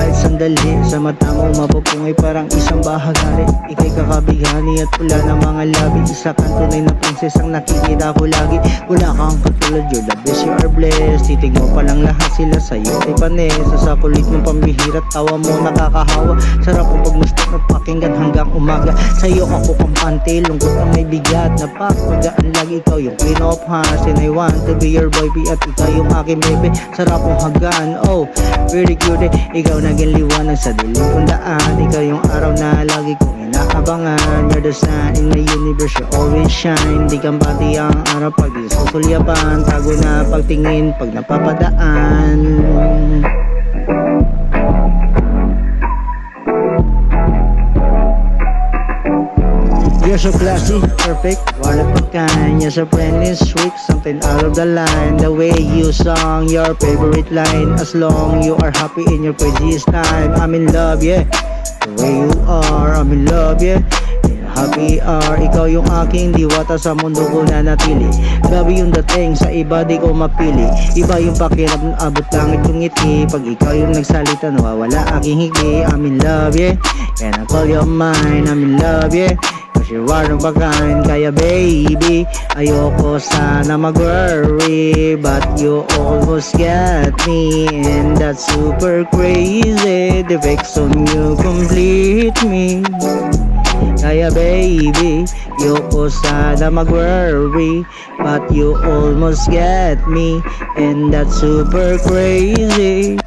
kahit sandali. Sa mata mo mapupungay parang isang bahagari. Ika'y kakabighani at pula ng mga labi. Isa kang tunay na prinsesang nakikita ko lagi. Wala kang katulad, you're the best, you are blessed. Titig mo palang lahat sila sa'yo ay panesa. Sa kulit mong pambihira't tawa mo nakakahawa. Sarap ang pagmustok at pakinggan hanggang umaga. Sa'yo ako kampante, lungkot ang may bigat. Napakagaan lagi, ikaw yung queen of hearts. And I want to be your boy, at ikaw yung aking bebe. Sarap mong hagaan, oh, very good eh. Ikaw naging liwanag sa dilim kong daan. Ikaw yung araw na lagi kong inaabangan. You're the sun in the universe, you always shine. Di kang pati ang araw pag di susulyapan. Tago na pagtingin pag napapadaan. You're so classy, perfect, one of a kind. You're so friendly, sweet, something out of the line. The way you song your favorite line. As long you are happy in your craziest time. I'm in love, yeah. The way you are, I'm in love, yeah. Happy are, ikaw yung aking diwata sa mundo ko na natili. Grabe yung dating, sa iba di ko mapili. Iba yung pakiram, abot langit yung ngiti. Pag ikaw yung nagsalita, nawawala aking higi. I'm in love, yeah. And I call you mine, I'm in love, yeah. Cause you're one of a kind. Kaya baby, ayoko sana mag-worry, but you almost got me, and that's super crazy. The vex on you complete me. Kaya baby, ayoko sana mag-worry, but you almost get me, and that's super crazy.